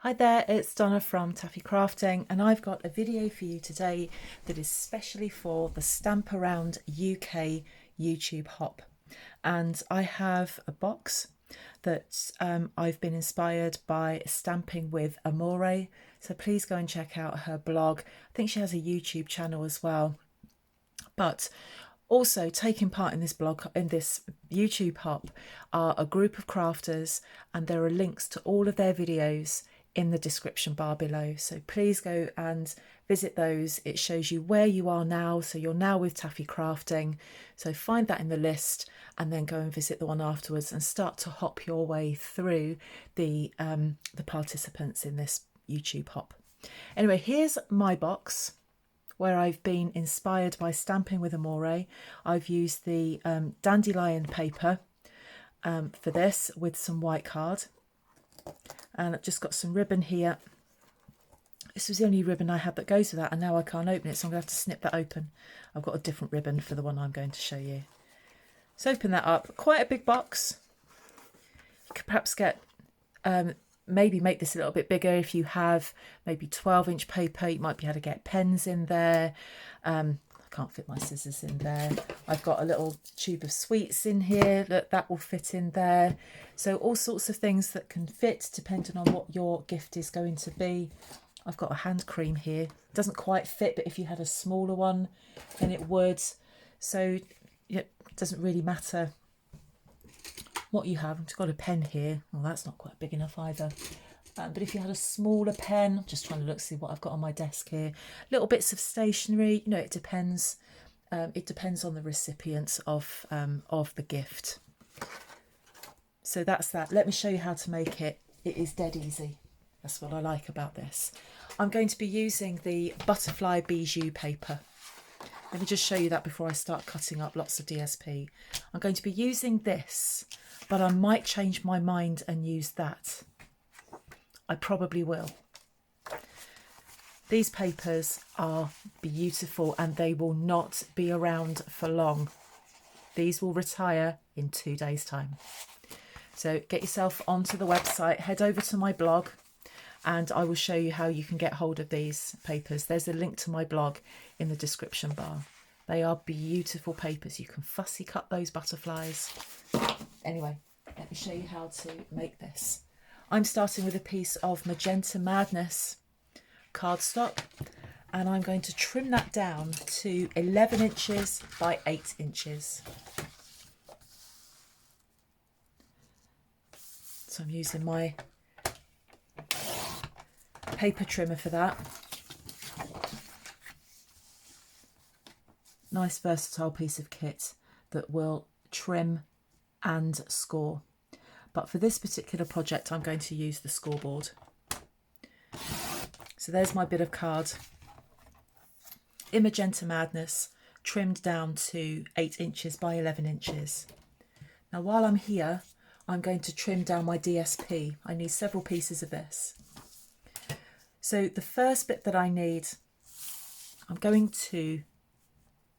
Hi there, it's Donna from Taffy Crafting, and I've got a video for you today that is specially for the Stamp Around UK YouTube hop. And I have a box that I've been inspired by stamping with Amore, so please go and check out her blog. I think she has a YouTube channel as well. But also taking part in this YouTube hop are a group of crafters, and there are links to all of their videos in the description bar below, so please go and visit those. It shows you where you are now, so you're now with Taffy Crafting, so find that in the list and then go and visit the one afterwards and start to hop your way through the participants in this YouTube hop. Anyway, here's my box where I've been inspired by stamping with Amore. I've used the dandelion paper for this with some white card. And I've just got some ribbon here. This was the only ribbon I had that goes with that, and now I can't open it, so I'm going to have to snip that open. I've got a different ribbon for the one I'm going to show you. So open that up. Quite a big box. You could perhaps get, maybe make this a little bit bigger if you have maybe 12-inch paper. You might be able to get pens in there. I can't fit my scissors in there. I've got a little tube of sweets in here. Look, that will fit in there. So all sorts of things that can fit depending on what your gift is going to be. I've got a hand cream here. It doesn't quite fit, but if you had a smaller one, then it would. So it doesn't really matter what you have. I've got a pen here. Well, that's not quite big enough either. But if you had a smaller pen, I'm just trying to look, see what I've got on my desk here. Little bits of stationery, you know, it depends. It depends on the recipient of the gift. So that's that. Let me show you how to make it. It is dead easy. That's what I like about this. I'm going to be using the butterfly bijou paper. Let me just show you that before I start cutting up lots of DSP. I'm going to be using this, but I might change my mind and use that. I probably will. These papers are beautiful and they will not be around for long. These will retire in 2 days' time. So get yourself onto the website, head over to my blog, and I will show you how you can get hold of these papers. There's a link to my blog in the description bar. They are beautiful papers. You can fussy cut those butterflies. Anyway, let me show you how to make this. I'm starting with a piece of Magenta Madness cardstock, and I'm going to trim that down to 11 inches by 8 inches. So I'm using my paper trimmer for that. Nice versatile piece of kit that will trim and score. But for this particular project, I'm going to use the scoreboard. So there's my bit of card in Magenta Madness, trimmed down to 8 inches by 11 inches. Now, while I'm here, I'm going to trim down my DSP. I need several pieces of this. So the first bit that I need, I'm going to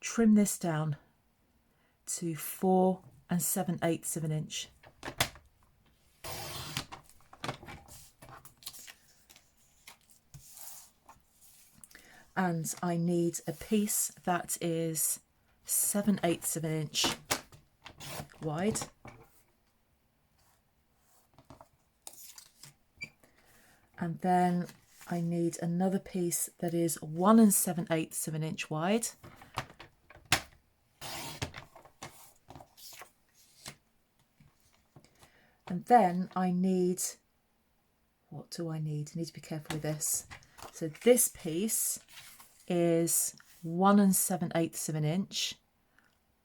trim this down to 4 7/8 of an inch. And I need a piece that is 7/8 of an inch wide. And then I need another piece that is 1 7/8 of an inch wide. And then I need, what do I need? I need to be careful with this. So this piece is 1 7/8 of an inch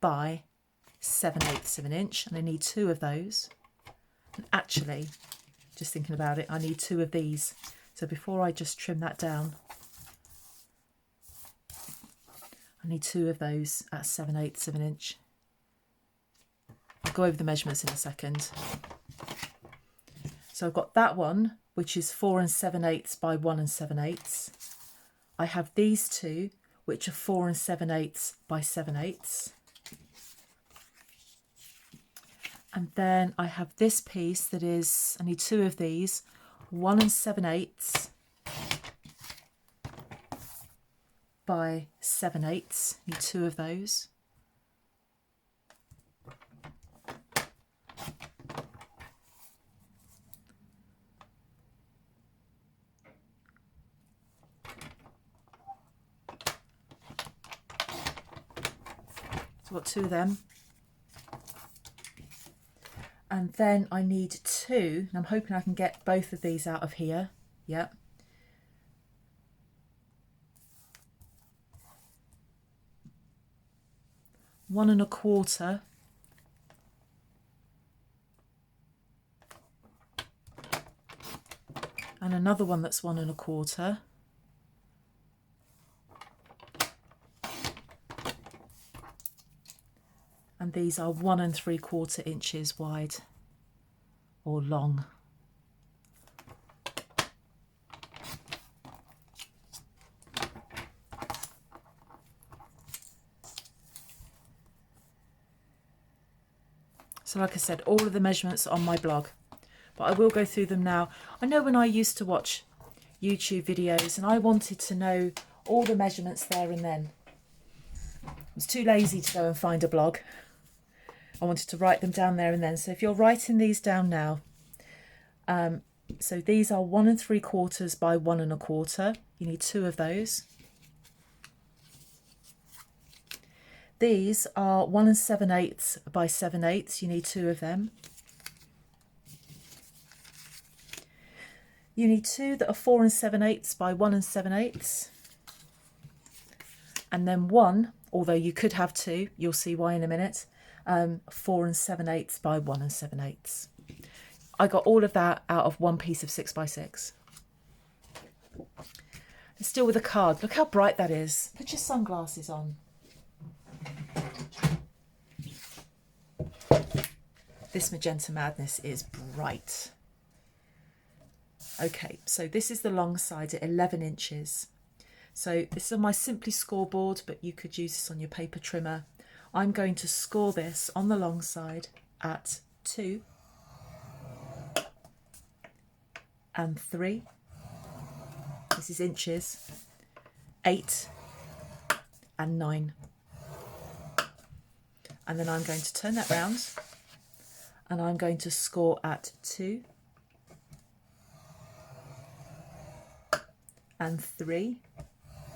by 7/8 of an inch, and I need 2 of those. And actually, just thinking about it, I need 2 of these. So before I just trim that down, I need 2 of those at 7/8 of an inch. I'll go over the measurements in a second. So I've got that one, which is 4 7/8 by 1 7/8. I have these two, which are 4 7/8 by 7/8. And then I have this piece that is, I need 2 of these, 1 7/8 by 7/8. Need 2 of those. So I've got 2 of them. And then I need 2, and I'm hoping I can get both of these out of here. Yep. One and a quarter. And another one that's 1 1/4. And these are 1 3/4 inches wide or long. So like I said, all of the measurements are on my blog, but I will go through them now. I know when I used to watch YouTube videos and I wanted to know all the measurements there and then. I was too lazy to go and find a blog. I wanted to write them down there and then. So if you're writing these down now, so these are 1 3/4 by 1 1/4. You need 2 of those. These are 1 7/8 by 7/8. You need 2 of them. You need 2 that are 4 7/8 by 1 7/8. And then 1, although you could have 2, you'll see why in a minute, 4 7/8 by 1 7/8. I got all of that out of one piece of 6 by 6. And still with a card. Look how bright that is. Put your sunglasses on. This magenta madness is bright. Okay, so this is the long side at 11 inches. So this is on my Simply scoreboard, but you could use this on your paper trimmer. I'm going to score this on the long side at 2 and 3. This is inches. 8 and 9. And then I'm going to turn that round and I'm going to score at 2 and 3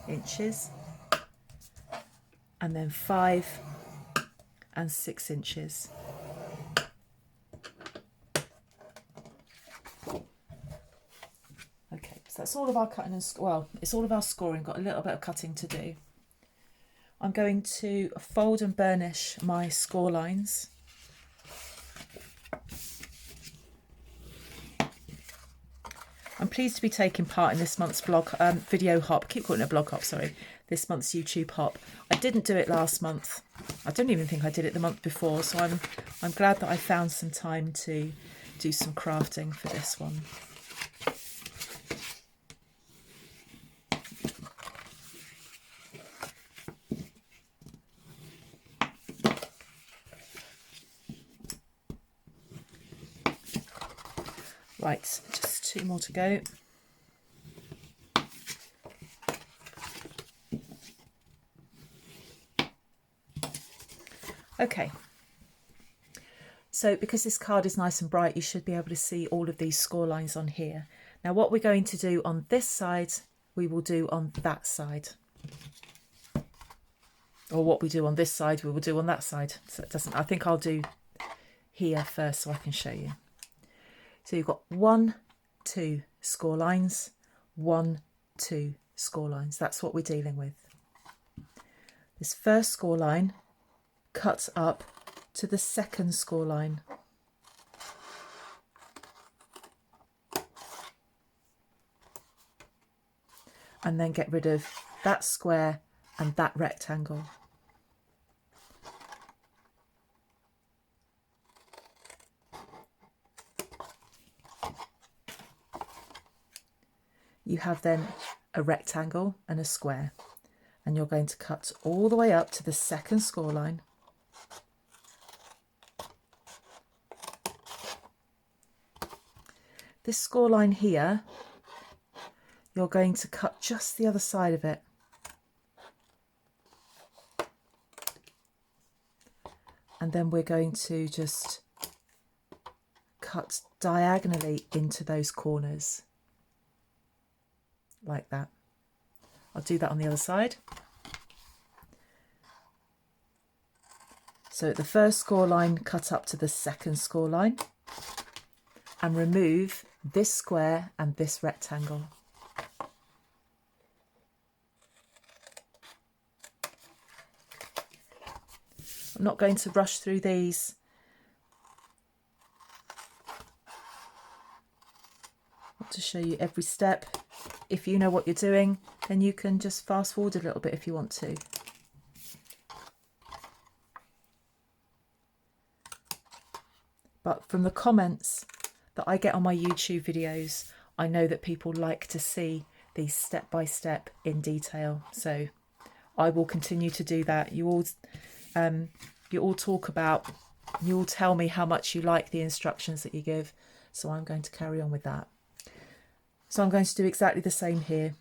inches, and then 5 and 6 inches. Okay, so that's all of our cutting and well, it's all of our scoring. Got a little bit of cutting to do. I'm going to fold and burnish my score lines. I'm pleased to be taking part in this month's blog video hop. I keep calling it a blog hop, sorry. This month's YouTube hop. I didn't do it last month. I don't even think I did it the month before. So I'm glad that I found some time to do some crafting for this one. Right, just 2 more to go. Okay, so because this card is nice and bright, you should be able to see all of these score lines on here. Now what we're going to do on this side, we will do on that side. Or what we do on this side, we will do on that side. So it doesn't, I think I'll do here first so I can show you. So you've got 1, 2 score lines, 1, 2 score lines. That's what we're dealing with. This first score line cuts up to the second score line. And then get rid of that square and that rectangle. You have then a rectangle and a square, and you're going to cut all the way up to the second score line. This score line here, you're going to cut just the other side of it. And then we're going to just cut diagonally into those corners like that. I'll do that on the other side. So at the first score line, cut up to the second score line and remove this square and this rectangle. I'm not going to rush through these. I want to show you every step. If you know what you're doing, then you can just fast forward a little bit if you want to. But from the comments that I get on my YouTube videos, I know that people like to see these step by step in detail. So I will continue to do that. You all talk about, you all tell me how much you like the instructions that you give. So I'm going to carry on with that. So I'm going to do exactly the same here.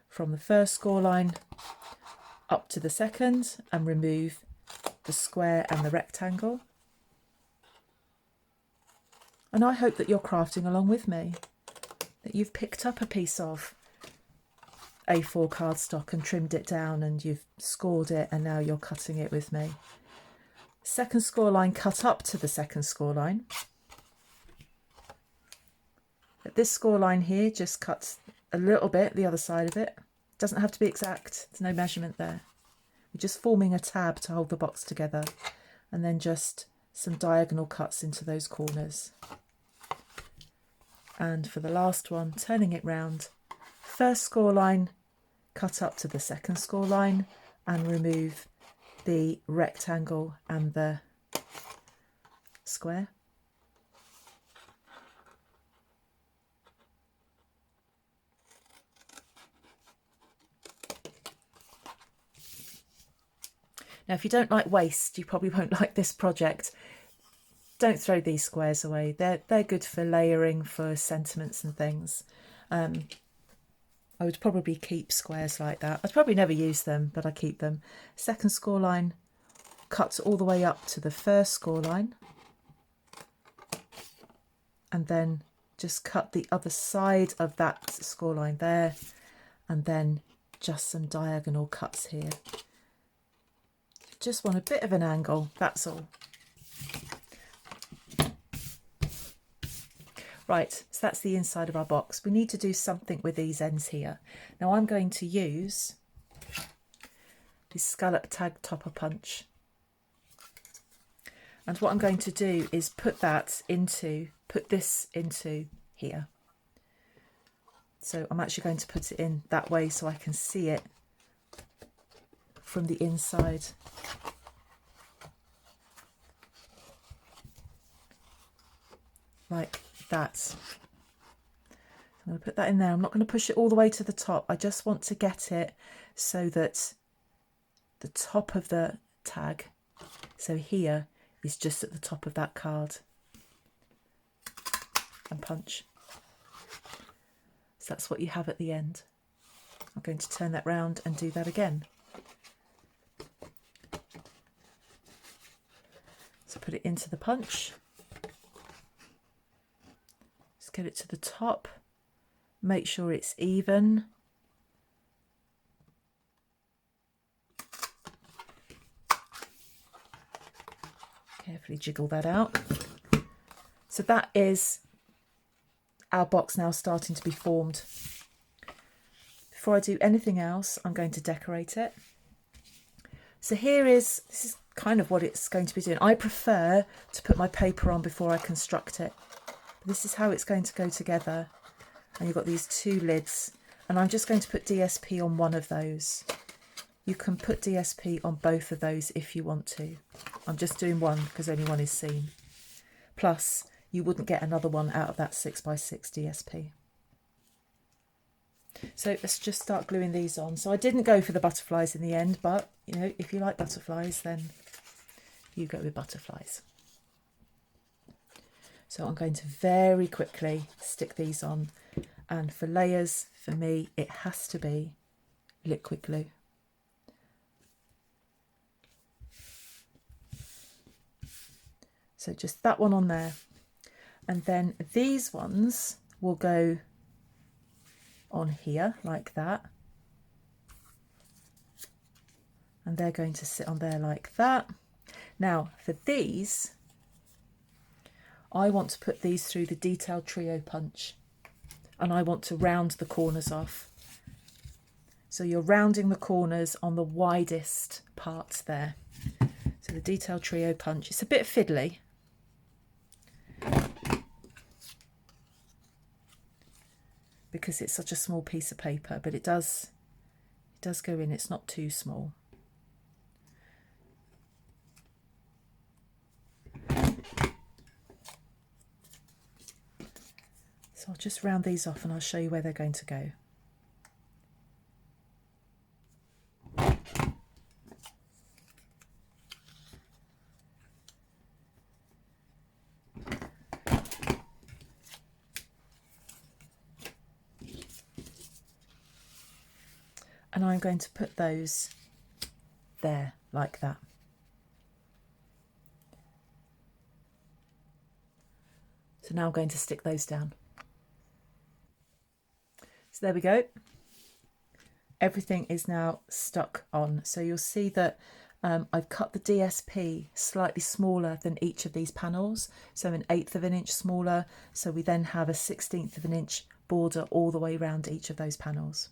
From the first score line up to the second and remove the square and the rectangle. And I hope that you're crafting along with me, that you've picked up a piece of A4 cardstock and trimmed it down and you've scored it and now you're cutting it with me. Second score line, cut up to the second score line. At this score line here, just cut a little bit the other side of it. Doesn't have to be exact, there's no measurement there. We're just forming a tab to hold the box together, and then just some diagonal cuts into those corners. And for the last one, turning it round, first score line, cut up to the second score line and remove the rectangle and the square. Now, if you don't like waste, you probably won't like this project. Don't throw these squares away. They're good for layering, for sentiments and things. I would probably keep squares like that. I'd probably never use them, but I keep them. Second score line, cut all the way up to the first score line. And then just cut the other side of that score line there. And then just some diagonal cuts here. Just want a bit of an angle, that's all. Right, so that's the inside of our box. We need to do something with these ends here. Now I'm going to use this scallop tag topper punch. And what I'm going to do is put this into here. So I'm actually going to put it in that way so I can see it from the inside. Like that. I'm going to put that in there. I'm not going to push it all the way to the top. I just want to get it so that the top of the tag, so here, is just at the top of that card. And punch. So that's what you have at the end. I'm going to turn that round and do that again. So put it into the punch. Just get it to the top. Make sure it's even. Carefully jiggle that out. So that is our box now starting to be formed. Before I do anything else, I'm going to decorate it. So this is kind of what it's going to be doing. I prefer to put my paper on before I construct it. This is how it's going to go together. And you've got these two lids, and I'm just going to put DSP on one of those. You can put DSP on both of those if you want to. I'm just doing one because only one is seen. Plus, you wouldn't get another one out of that 6x6 DSP. So let's just start gluing these on. So I didn't go for the butterflies in the end, but you know, if you like butterflies, then you go with butterflies. So I'm going to very quickly stick these on, and for layers, for me, it has to be liquid glue. So just that one on there, and then these ones will go on here like that, and they're going to sit on there like that. Now for these, I want to put these through the detailed trio punch, and I want to round the corners off. So you're rounding the corners on the widest parts there. So the detailed trio punch, it's a bit fiddly, because it's such a small piece of paper, but it does go in. It's not too small. So I'll just round these off and I'll show you where they're going to go. And I'm going to put those there like that. So now I'm going to stick those down. So there we go. Everything is now stuck on. So you'll see that I've cut the DSP slightly smaller than each of these panels. So 1/8 of an inch smaller. So we then have a 1/16 of an inch border all the way around each of those panels.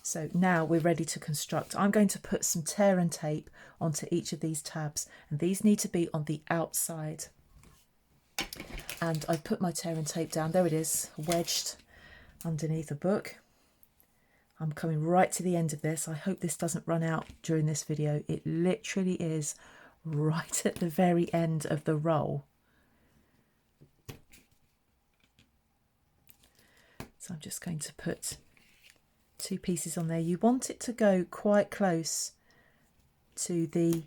So now we're ready to construct. I'm going to put some tear and tape onto each of these tabs, and these need to be on the outside. And I've put my tear and tape down. There it is, wedged underneath a book. I'm coming right to the end of this. I hope this doesn't run out during this video. It literally is right at the very end of the roll. So I'm just going to put 2 pieces on there. You want it to go quite close to the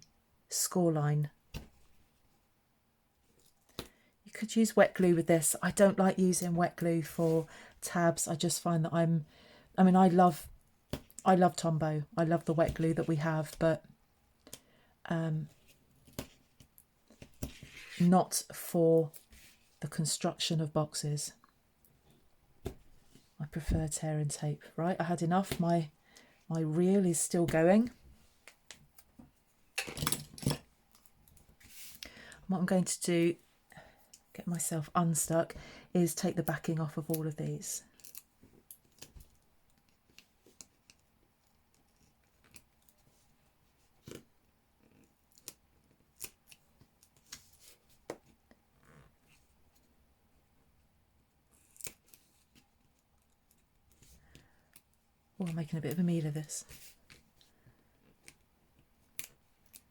score line. You could use wet glue with this. I don't like using wet glue for tabs. I just find that I love Tombow. I love the wet glue that we have, but not for the construction of boxes. I prefer tear and tape. Right, I had enough. My reel is still going. What I'm going to do, get myself unstuck, is take the backing off of all of these. Oh, I'm making a bit of a meal of this.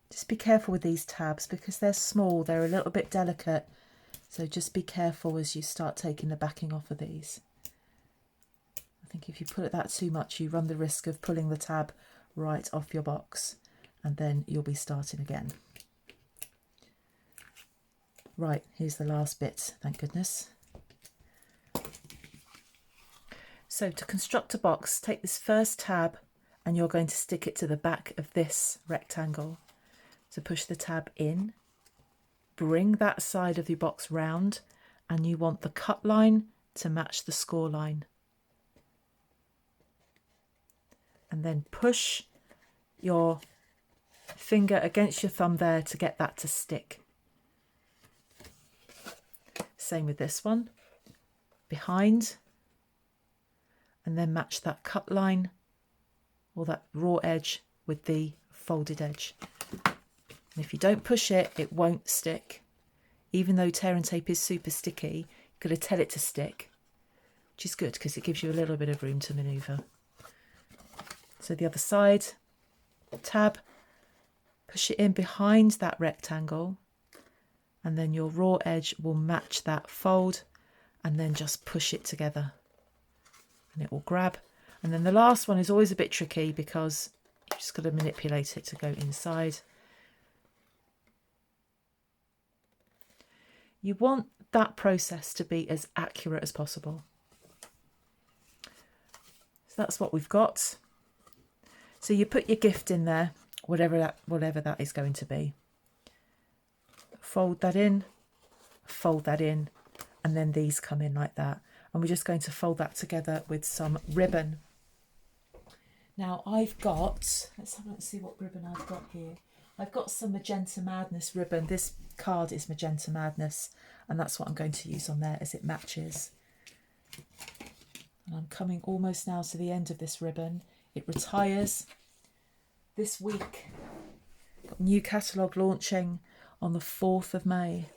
Just be careful with these tabs because they're small, they're a little bit delicate. So just be careful as you start taking the backing off of these. I think if you put that too much, you run the risk of pulling the tab right off your box, and then you'll be starting again. Right, here's the last bit, thank goodness. So to construct a box, take this first tab and you're going to stick it to the back of this rectangle. So push the tab in, bring that side of your box round, and you want the cut line to match the score line. And then push your finger against your thumb there to get that to stick. Same with this one, behind, and then match that cut line or that raw edge with the folded edge. And if you don't push it, it won't stick. Even though tear and tape is super sticky, you've got to tell it to stick, which is good because it gives you a little bit of room to manoeuvre. So the other side, tab, push it in behind that rectangle, and then your raw edge will match that fold, and then just push it together and it will grab. And then the last one is always a bit tricky because you've just got to manipulate it to go inside. You want that process to be as accurate as possible. So that's what we've got. So you put your gift in there, whatever that is going to be. Fold that in, and then these come in like that. And we're just going to fold that together with some ribbon. Now I've got, let's see what ribbon I've got here. I've got some Magenta Madness ribbon. This card is Magenta Madness, and that's what I'm going to use on there as it matches. And I'm coming almost now to the end of this ribbon. It retires this week. Got new catalogue launching on the 4th of May.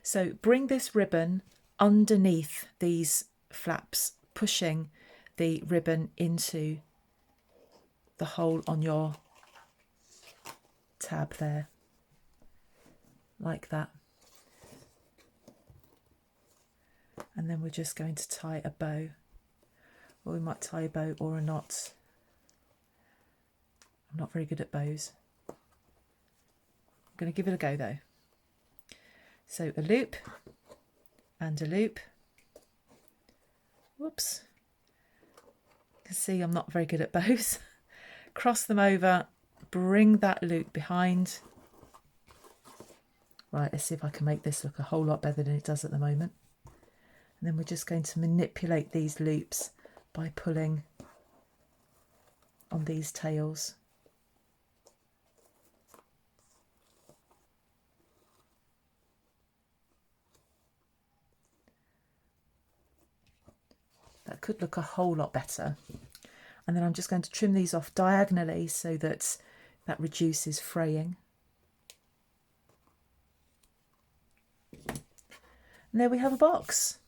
So bring this ribbon underneath these flaps, pushing the ribbon into the hole on your tab there, like that. And then we're just going to tie a bow, or we might tie a bow or a knot. I'm not very good at bows. I'm going to give it a go though. So a loop and a loop. Whoops. You can see I'm not very good at bows. Cross them over, bring that loop behind. Right, let's see if I can make this look a whole lot better than it does at the moment. And then we're just going to manipulate these loops by pulling on these tails. That could look a whole lot better. And then I'm just going to trim these off diagonally so that that reduces fraying. And there we have a box.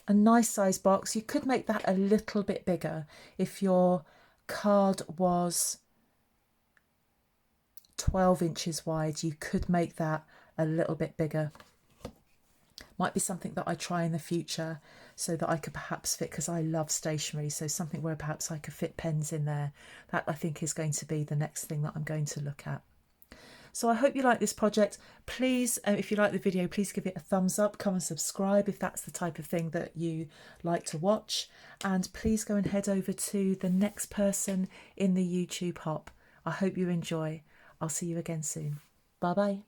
A nice size box. You could make that a little bit bigger if your card was 12 inches wide. You could make that a little bit bigger. Might be something that I try in the future so that I could perhaps fit, because I love stationery, so something where perhaps I could fit pens in there. That I think is going to be the next thing that I'm going to look at. So I hope you like this project. Please, if you like the video, please give it a thumbs up. Come and subscribe if that's the type of thing that you like to watch. And please go and head over to the next person in the YouTube hop. I hope you enjoy. I'll see you again soon. Bye bye.